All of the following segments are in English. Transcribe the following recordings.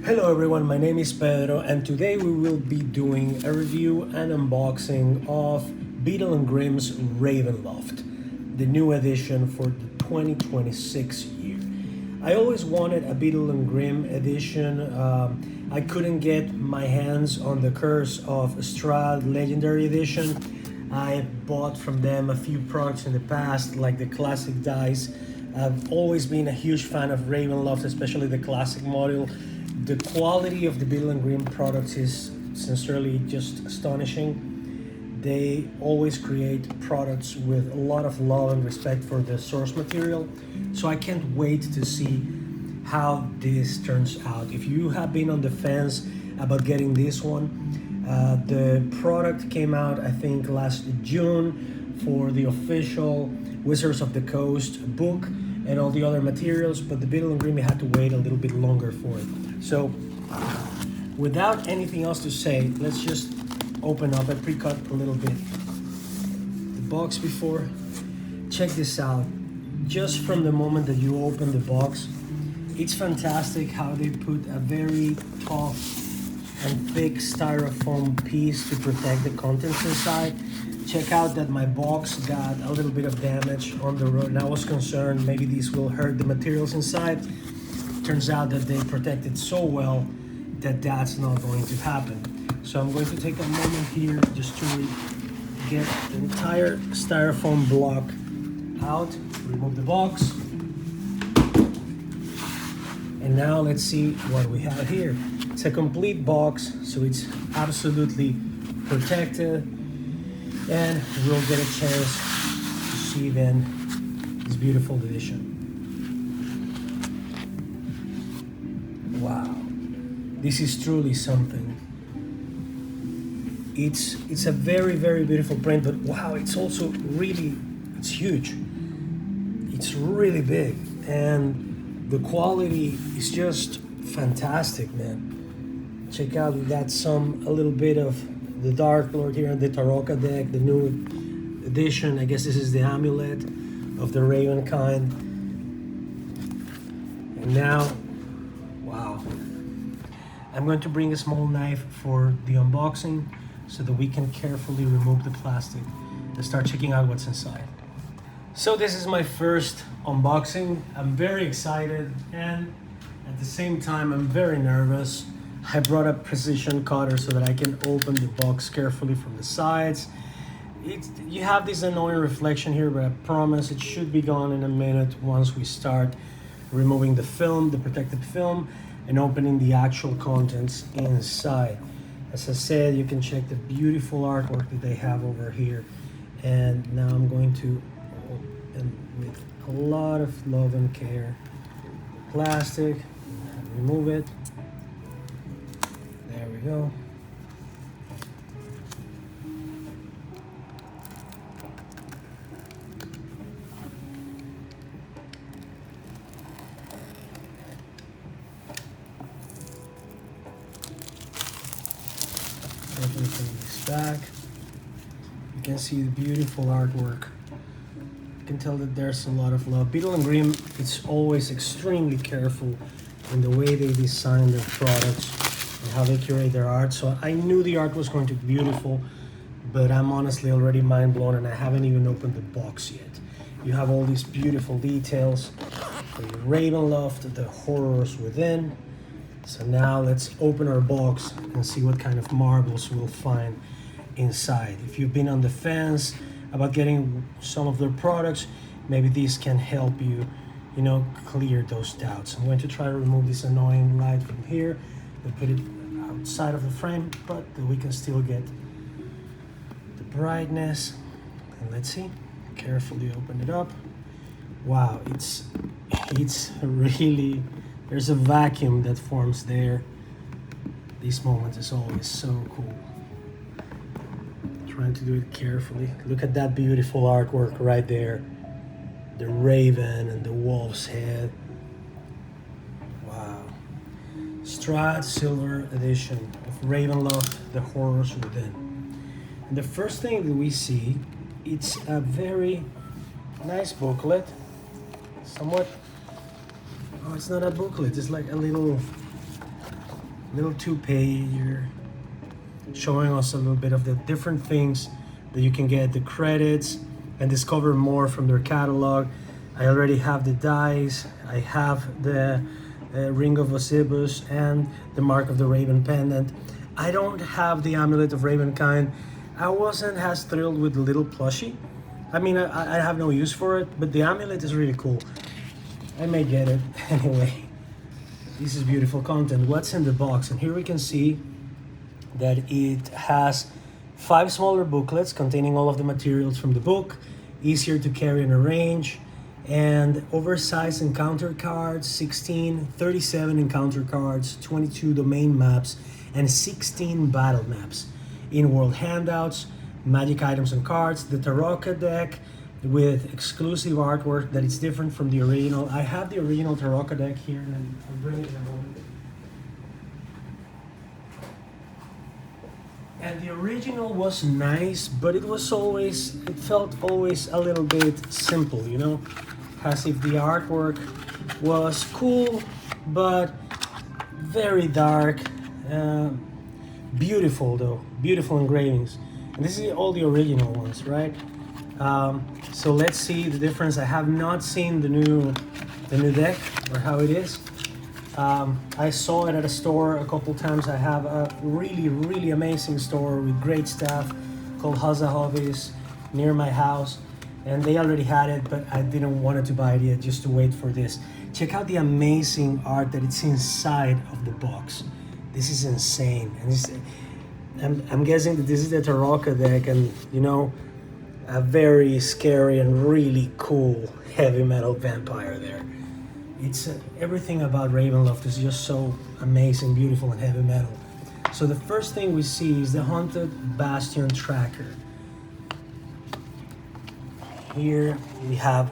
Hello everyone, my name is Pedro and today we will be doing a review and unboxing of Beadle Grimm's Ravenloft, the new edition for the 2026 year. I always wanted a Beadle Grimm edition. I couldn't get my hands on the Curse of Strahd Legendary Edition. I bought from them a few products in the past, like the classic dice. I've always been a huge fan of Ravenloft, especially the classic model. The quality of the Beadle Grimm products is sincerely just astonishing. They always create products with a lot of love and respect for the source material. So I can't wait to see how this turns out. If you have been on the fence about getting this one, the product came out I think last June for the official Wizards of the Coast book and all the other materials, but the Beadle Grimm had to wait a little bit longer for it. So without anything else to say, let's just open up. I pre-cut a little bit the box before. Check this out. Just from the moment that you open the box, it's fantastic how they put a very tough and thick styrofoam piece to protect the contents inside. Check out that my box got a little bit of damage on the road and I was concerned maybe these will hurt the materials inside. Turns out that they protected so well that that's not going to happen. So I'm going to take a moment here just to get the entire styrofoam block out, remove the box. And now let's see what we have here. It's a complete box, so it's absolutely protected. And we'll get a chance to see then this beautiful edition. Wow, this is truly something. It's a very, very beautiful print, but wow, it's also it's huge. It's really big, and the quality is just fantastic, man. Check out, we got a little bit of the Dark Lord here on the Taroka deck, the new edition. I guess this is the amulet of the Raven kind. And now, wow. I'm going to bring a small knife for the unboxing so that we can carefully remove the plastic and start checking out what's inside. So this is my first unboxing. I'm very excited and at the same time I'm very nervous. I brought a precision cutter so that I can open the box carefully from the sides. You have this annoying reflection here, but I promise it should be gone in a minute once we start removing the film, the protective film, and opening the actual contents inside. As I said, you can check the beautiful artwork that they have over here. And now I'm going to open with a lot of love and care the plastic, remove it. There we go. Definitely putting this back. You can see the beautiful artwork. You can tell that there's a lot of love. Beadle Grimm is always extremely careful in the way they design their products and how they curate their art. So I knew the art was going to be beautiful, but I'm honestly already mind blown and I haven't even opened the box yet. You have all these beautiful details for your Ravenloft, the horrors within. So now let's open our box and see what kind of marbles we'll find inside. If you've been on the fence about getting some of their products, maybe these can help you, clear those doubts. I'm going to try to remove this annoying light from here and put it outside of the frame, but we can still get the brightness. And let's see, carefully open it up. Wow, it's really, there's a vacuum that forms there. This moment is always so cool. Trying to do it carefully. Look at that beautiful artwork right there. The raven and the wolf's head. Wow. Strahd Silver Edition of Ravenloft, The Horrors Within. And the first thing that we see, it's a very nice booklet. Somewhat, oh, it's not a booklet, it's like a little little 2-page here, showing us a little bit of the different things that you can get, the credits, and discover more from their catalog. I already have the dice, I have the Ring of Osiris and the Mark of the Raven pendant. I don't have the Amulet of Ravenkind. I wasn't as thrilled with the little plushie. I mean, I have no use for it, but the amulet is really cool. I may get it anyway. This is beautiful content. What's in the box? And here we can see that it has 5 smaller booklets containing all of the materials from the book, easier to carry and arrange, and oversized encounter cards, 16, 37 encounter cards, 22 domain maps, and 16 battle maps. In-world handouts, magic items and cards, the Tarokka deck with exclusive artwork that is different from the original. I have the original Tarokka deck here, and I'll bring it in a moment. And the original was nice, but it felt always a little bit simple, you know? As if the artwork was cool, but very dark. Beautiful though, beautiful engravings. And this is all the original ones, right? So let's see the difference. I have not seen the new deck or how it is. I saw it at a store a couple times. I have a really amazing store with great staff called Haza Hobbies near my house, and they already had it, but I didn't want to buy it yet, just to wait for this. Check out the amazing art that it's inside of the box. This is insane. And I'm guessing that this is the Tarokka deck, and you know, a very scary and really cool heavy metal vampire there. It's everything about Ravenloft is just so amazing, beautiful, and heavy metal. So the first thing we see is the Haunted Bastion tracker. Here we have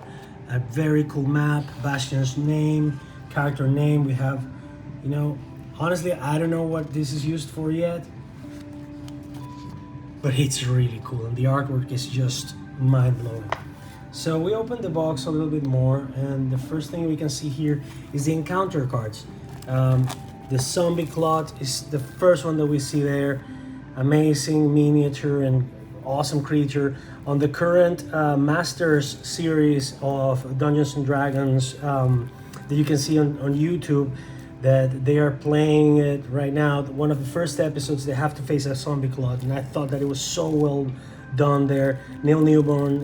a very cool map, Bastion's name, character name. We have, you know, honestly, I don't know what this is used for yet, but it's really cool, and the artwork is just mind-blowing. So we open the box a little bit more, and the first thing we can see here is the encounter cards. The zombie clot is the first one that we see there. Amazing miniature and awesome creature. On the current Masters series of Dungeons and Dragons that you can see on YouTube, that they are playing it right now. One of the first episodes, they have to face a zombie clot, and I thought that it was so well done there. Neil Newborn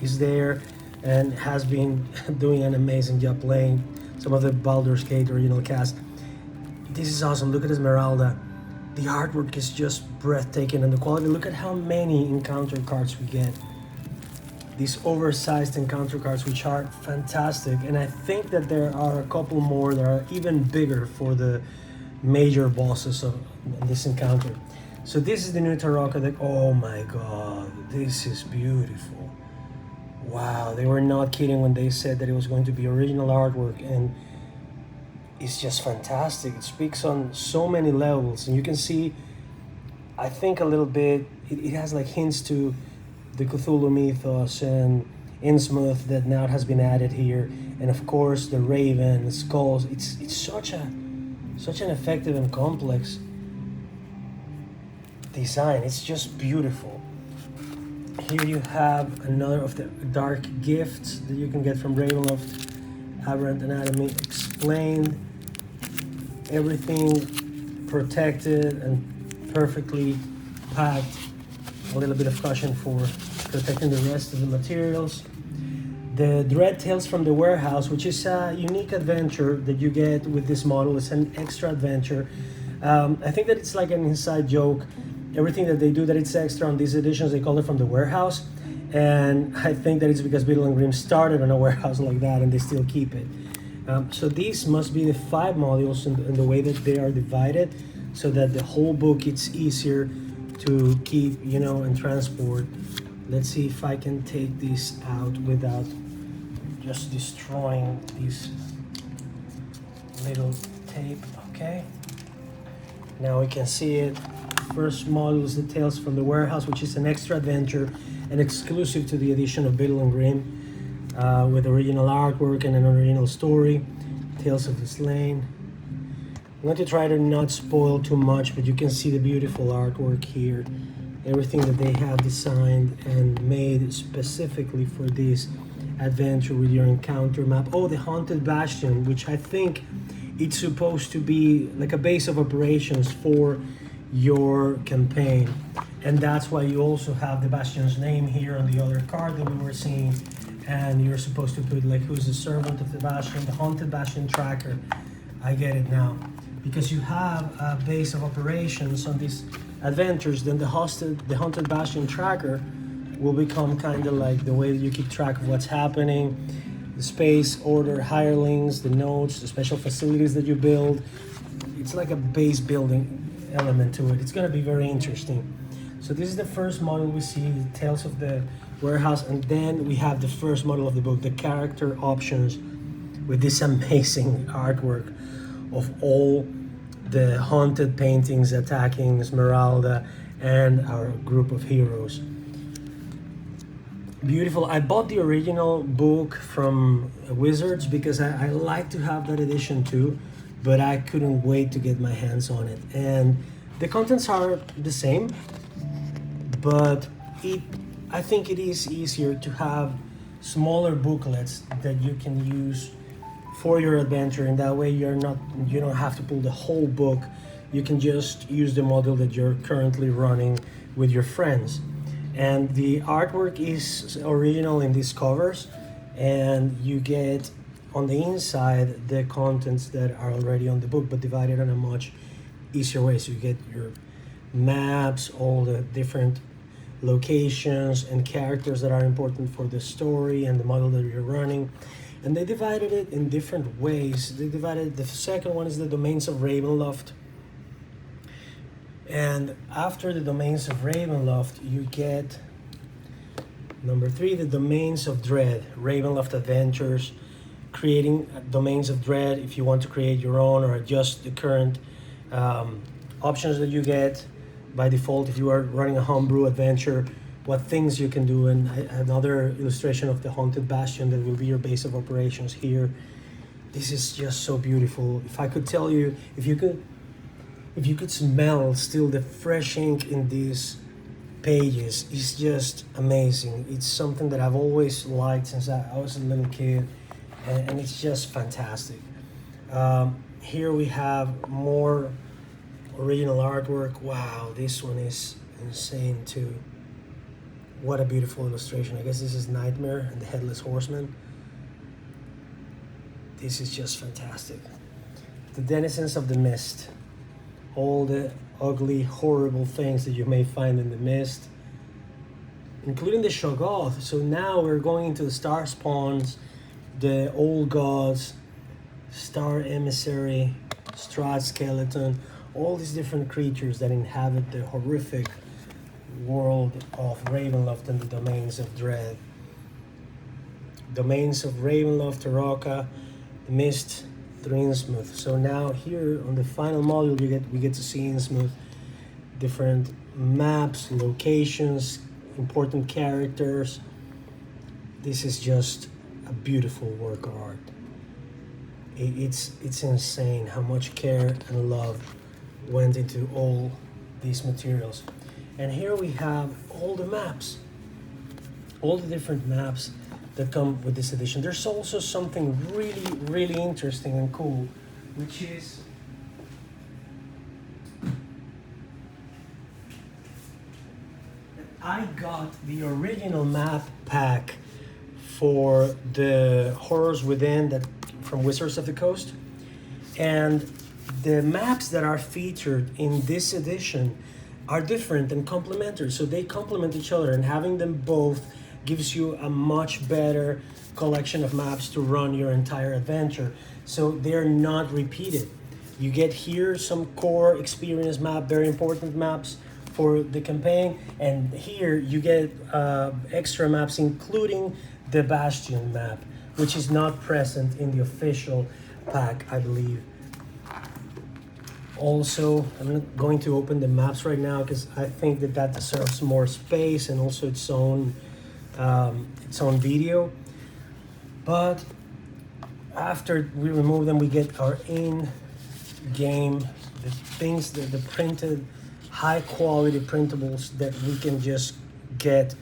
is there and has been doing an amazing job playing some of the Baldur's Gate original cast. This is awesome. Look at Esmeralda. The artwork is just breathtaking, and the quality. Look at how many encounter cards we get. These oversized encounter cards, which are fantastic, and I think that there are a couple more that are even bigger for the major bosses of this encounter. So this is the new Tarokka deck. Oh my god, this is beautiful. Wow, they were not kidding when they said that it was going to be original artwork, and it's just fantastic. It speaks on so many levels, and you can see, I think a little bit, it has like hints to the Cthulhu mythos and Innsmouth that now has been added here, and of course the Raven, the skulls. It's such an effective and complex design. It's just beautiful. Here you have another of the dark gifts that you can get from Ravenloft. Aberrant Anatomy explained, everything protected and perfectly packed. A little bit of caution for protecting the rest of the materials. The Dread Tales from the Warehouse, which is a unique adventure that you get with this model. It's an extra adventure. I think that it's like an inside joke. Everything that they do that it's extra on these editions, they call it From the Warehouse. And I think that it's because Beadle Grimm started on a warehouse like that, and they still keep it. So these must be the 5 modules in the way that they are divided, so that the whole book, it's easier to keep, you know, and transport. Let's see if I can take this out without just destroying this little tape. Okay, now we can see it. First module is the Tales from the Warehouse, which is an extra adventure and exclusive to the edition of Beadle Grimm, with original artwork and an original story. Tales of the Slain. I'm going to try to not spoil too much, but you can see the beautiful artwork here. Everything that they have designed and made specifically for this adventure with your encounter map. Oh, the Haunted Bastion, which I think it's supposed to be like a base of operations for your campaign. And that's why you also have the Bastion's name here on the other card that we were seeing. And you're supposed to put like who's the servant of the Bastion, the Haunted Bastion tracker. I get it now. Because you have a base of operations on these adventures, then the Haunted Bastion tracker will become kind of like the way that you keep track of what's happening, the space, order, hirelings, the nodes, the special facilities that you build. It's like a base building element to it. It's going to be very interesting. So this is the first model we see, the Tales of the Warehouse, and then we have the first model of the book, the character options, with this amazing artwork of all the haunted paintings attacking Esmeralda and our group of heroes. Beautiful. I bought the original book from Wizards because I like to have that edition too, but I couldn't wait to get my hands on it. And the contents are the same, but I think it is easier to have smaller booklets that you can use for your adventure, and that way you don't have to pull the whole book. You can just use the model that you're currently running with your friends. And the artwork is original in these covers, and you get on the inside the contents that are already on the book but divided in a much easier way. So you get your maps, all the different locations and characters that are important for the story and the model that you're running. And they divided it in different ways. They divided, the second one is the Domains of Ravenloft. And after the Domains of Ravenloft, you get number 3, the Domains of Dread, Ravenloft Adventures, creating Domains of Dread if you want to create your own or adjust the current options that you get by default if you are running a homebrew adventure, what things you can do. And another illustration of the Haunted Bastion that will be your base of operations here. This is just so beautiful. If I could tell you, if you could smell still the fresh ink in these pages, it's just amazing. It's something that I've always liked since I was a little kid, and it's just fantastic. Here we have more original artwork. Wow, this one is insane too. What a beautiful illustration. I guess this is Nightmare and the Headless Horseman. This is just fantastic. The Denizens of the Mist. All the ugly, horrible things that you may find in the mist, including the Shoggoth. So now we're going into the Star Spawns, the Old Gods, Star Emissary, Strahd Skeleton, all these different creatures that inhabit the horrific world of Ravenloft and the Domains of Dread. Domains of Ravenloft, Taraka, Mist, through Innsmouth. So now here on the final module we get to see Innsmouth, different maps, locations, important characters. This is just a beautiful work of art. It's insane how much care and love went into all these materials. And here we have all the maps, all the different maps that come with this edition. There's also something really, really interesting and cool, which is I got the original map pack for the Horrors Within that from Wizards of the Coast, and the maps that are featured in this edition are different and complementary, so they complement each other, and having them both gives you a much better collection of maps to run your entire adventure. So they're not repeated. You get here some core experience map, very important maps for the campaign, and here you get extra maps including the Bastion map, which is not present in the official pack, I believe. Also, I'm not going to open the maps right now because I think that deserves more space and also its own video. But after we remove them, we get our game, the things that the printed, high quality printables that we can just get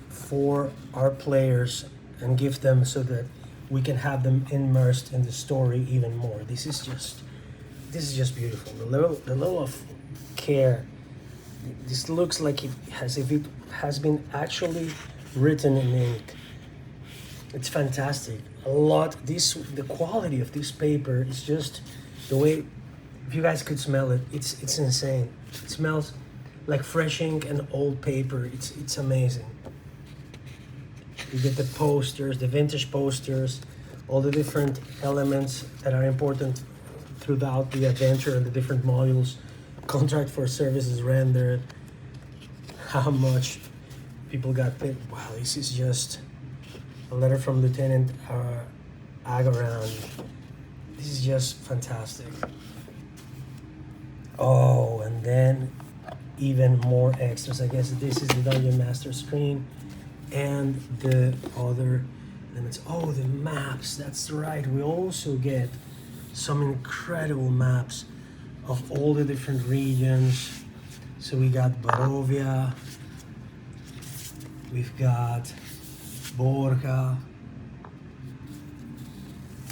for our players and give them so that we can have them immersed in the story even more. This is just beautiful. The level of care. This looks like it as if it has been actually written in ink. It's fantastic. The quality of this paper is just the way. If you guys could smell it, it's insane. It smells like fresh ink and old paper. It's amazing. You get the posters, the vintage posters, all the different elements that are important throughout the adventure and the different modules. Contract for services rendered. How much people got paid. Wow, this is just a letter from Lieutenant Agaran. This is just fantastic. Oh, and then even more extras. I guess this is the Dungeon Master screen and the other elements. Oh, the maps. That's right. We also get some incredible maps of all the different regions. So we got Barovia, we've got Borja,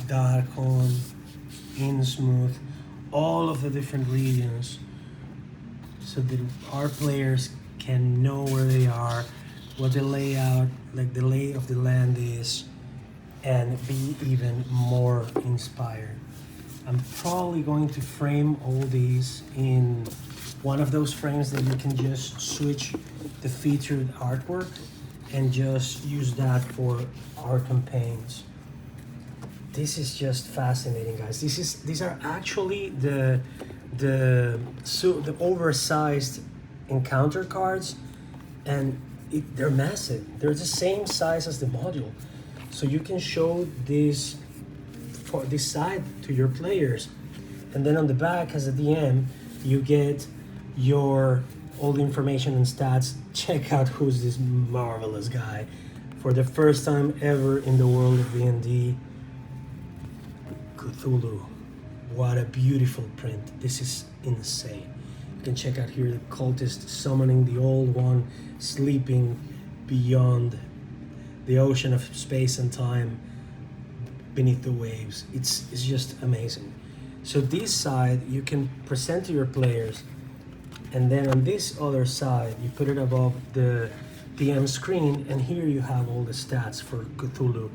Darkon, Innsmouth, all of the different regions, so that our players can know where they are, what the layout, like the lay of the land is, and be even more inspired. I'm probably going to frame all these in one of those frames that you can just switch the featured artwork and just use that for our campaigns. This is just fascinating, guys. These are actually the oversized encounter cards, and they're massive. They're the same size as the module, so you can show this for this side to your players, and then on the back as a DM you get your all the information and stats. Check out who's this marvelous guy. For the first time ever in the world of D&D, Cthulhu. What a beautiful print. This is insane. You can check out here the cultist summoning the old one, sleeping beyond the ocean of space and time, beneath the waves. It's just amazing. So this side you can present to your players, and then on this other side you put it above the DM screen, and here you have all the stats for Cthulhu.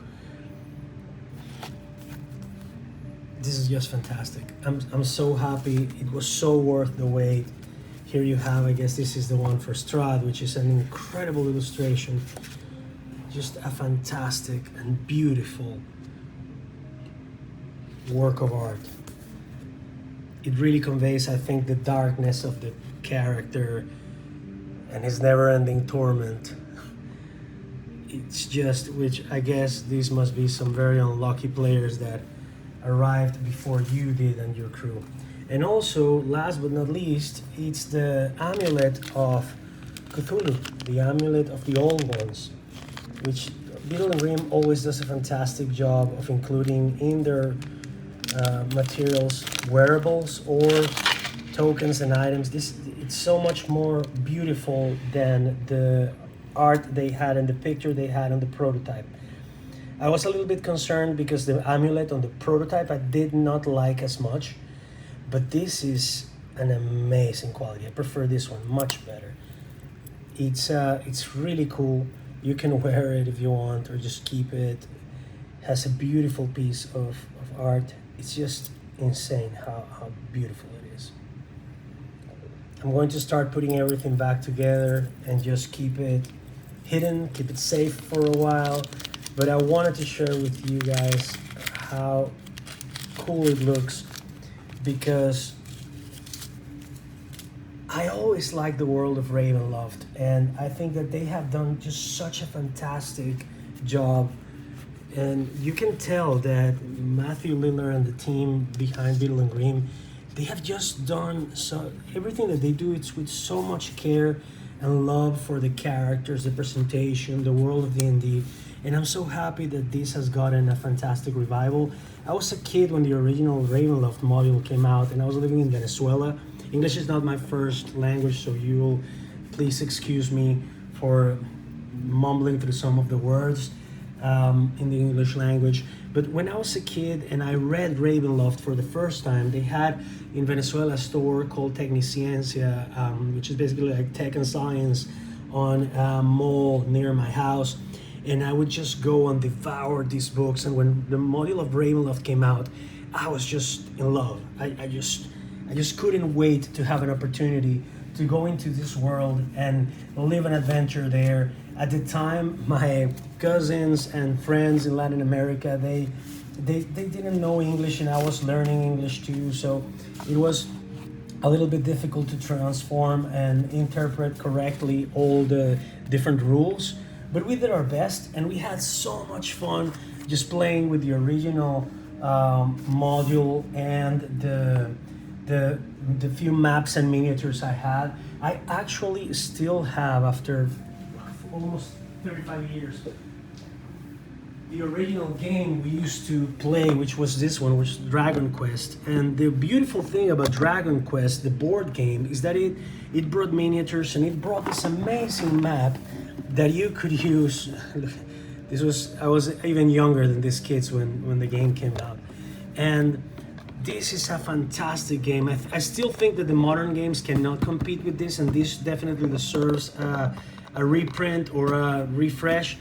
This is just fantastic. I'm so happy. It was so worth the wait. Here you have, I guess this is the one for Strahd, which is an incredible illustration. Just a fantastic and beautiful work of art. It really conveys, I think, the darkness of the character and his never-ending torment. It's just, which I guess these must be some very unlucky players that arrived before you did and your crew. And also, last but not least, it's the amulet of Cthulhu, the amulet of the old ones, which Beadle Grimm always does a fantastic job of including in their materials, wearables or tokens and items. It's so much more beautiful than the art they had and the picture they had on the prototype. I was a little bit concerned because the amulet on the prototype I did not like as much, but this is an amazing quality. I prefer this one much better. It's really cool. You can wear it if you want or just keep it. Has a beautiful piece of art. It's just insane how beautiful it is. I'm going to start putting everything back together and just keep it hidden, keep it safe for a while. But I wanted to share with you guys how cool it looks, because I always like the world of Ravenloft, and I think that they have done just such a fantastic job. And you can tell that Matthew Lillard and the team behind Beadle Grimm, they have just done everything that they do. It's with so much care and love for the characters, the presentation, the world of D&D. And I'm so happy that this has gotten a fantastic revival. I was a kid when the original Ravenloft module came out, and I was living in Venezuela. English is not my first language, so you'll please excuse me for mumbling through some of the words in the English language. But when I was a kid and I read Ravenloft for the first time, they had in Venezuela a store called Tecniciencia, which is basically like tech and science, on a mall near my house. And I would just go and devour these books. And when the module of Ravenloft came out, I was just in love. I just couldn't wait to have an opportunity to go into this world and live an adventure there. At the time, my cousins and friends in Latin America, they didn't know English, and I was learning English too, so it was a little bit difficult to transform and interpret correctly all the different rules. But we did our best, and we had so much fun just playing with the original module and the few maps and miniatures I had. I actually still have, after almost 35 years, the original game we used to play, which was this one, which is Dragon Quest. And the beautiful thing about Dragon Quest, the board game, is that it brought miniatures, and it brought this amazing map that you could use. I was even younger than these kids when the game came out. And this is a fantastic game. I still think that the modern games cannot compete with this, and this definitely deserves a reprint or a refresh.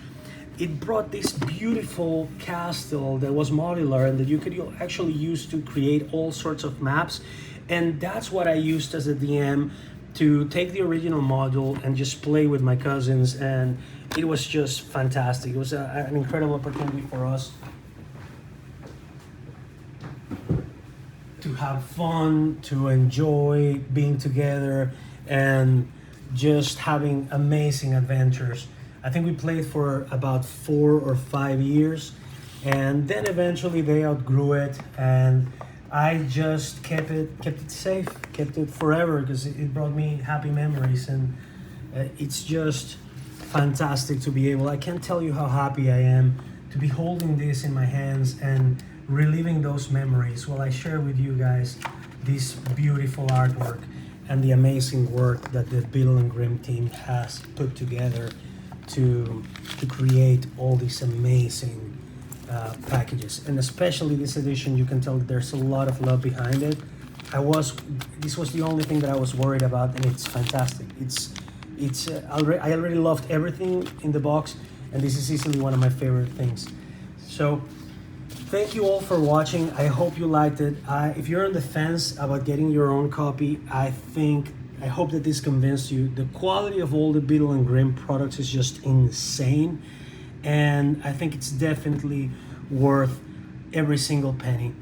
It brought this beautiful castle that was modular and that you could actually use to create all sorts of maps. And that's what I used as a DM, to take the original module and just play with my cousins, and it was just fantastic. It was an incredible opportunity for us to have fun, to enjoy being together, and just having amazing adventures. I think we played for about 4 or 5 years, and then eventually they outgrew it, and I just kept it safe, kept it forever, because it brought me happy memories, and it's just fantastic to be able. I can't tell you how happy I am to be holding this in my hands and reliving those memories while I share with you guys this beautiful artwork and the amazing work that the Beadle Grimm team has put together to create all these amazing packages. And especially this edition, you can tell that there's a lot of love behind it. This was the only thing that I was worried about, and it's fantastic. I already loved everything in the box, and this is easily one of my favorite things. So thank you all for watching. I hope you liked it. If you're on the fence about getting your own copy, I hope that this convinced you. The quality of all the Beadle and Grimm products is just insane, and I think it's definitely worth every single penny.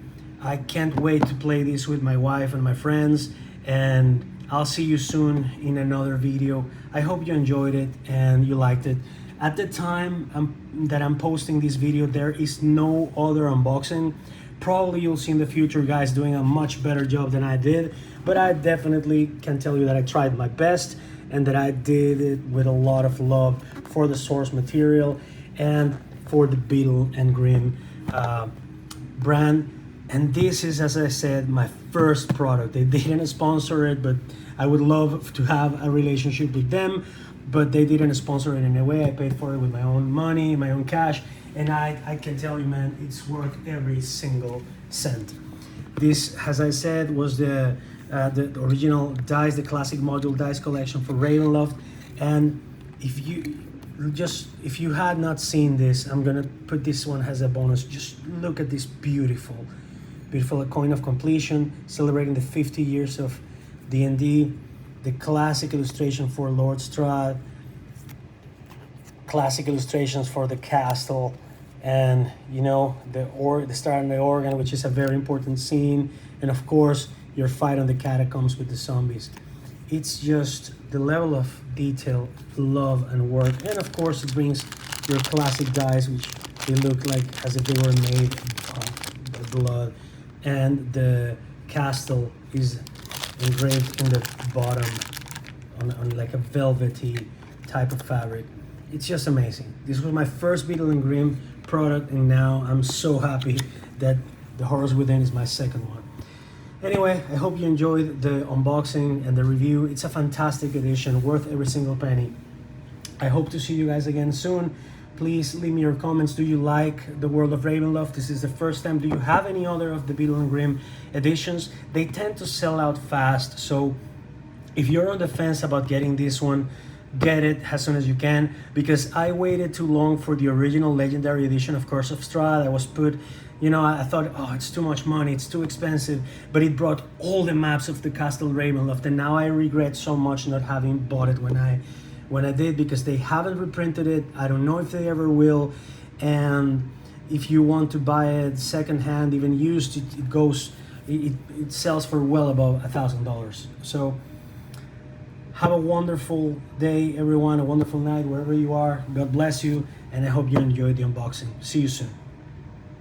I can't wait to play this with my wife and my friends, and I'll see you soon in another video. I hope you enjoyed it and you liked it. At the time that I'm posting this video, there is no other unboxing. Probably you'll see in the future guys doing a much better job than I did, but I definitely can tell you that I tried my best and that I did it with a lot of love for the source material and for the Beadle and Grimm brand. And this is, as I said, my first product. They didn't sponsor it, but I would love to have a relationship with them, but they didn't sponsor it in a way. I paid for it with my own money, my own cash, and I can tell you, man, it's worth every single cent. This, as I said, was the original dice, the classic module dice collection for Ravenloft. And if you had not seen this, I'm gonna put this one as a bonus. Just look at this beautiful coin of completion, celebrating the 50 years of D&D, the classic illustration for Lord Strahd, classic illustrations for the castle, and you know, the start on the organ, which is a very important scene, and of course your fight on the catacombs with the zombies. It's just the level of detail, love, and work. And of course it brings your classic dice, which they look like as if they were made of blood, and the castle is engraved in the bottom on like a velvety type of fabric. It's just amazing. This was my first Beadle and Grimm product, and now I'm so happy that The Horrors Within is my second one. Anyway, I hope you enjoyed the unboxing and the review. It's a fantastic edition, worth every single penny. I hope to see you guys again soon. Please leave me your comments. Do you like the World of Ravenloft? This is the first time. Do you have any other of the Beadle Grimm editions? They tend to sell out fast, so if you're on the fence about getting this one, get it as soon as you can, because I waited too long for the original Legendary Edition of Curse of Strahd. I was put, I thought, oh, it's too much money, it's too expensive, but it brought all the maps of the Castle Ravenloft, and now I regret so much not having bought it when I did, because they haven't reprinted it. I don't know if they ever will, and if you want to buy it secondhand, even used, it sells for well above $1,000. So have a wonderful day, everyone, a wonderful night, wherever you are. God bless you, and I hope you enjoyed the unboxing. See you soon.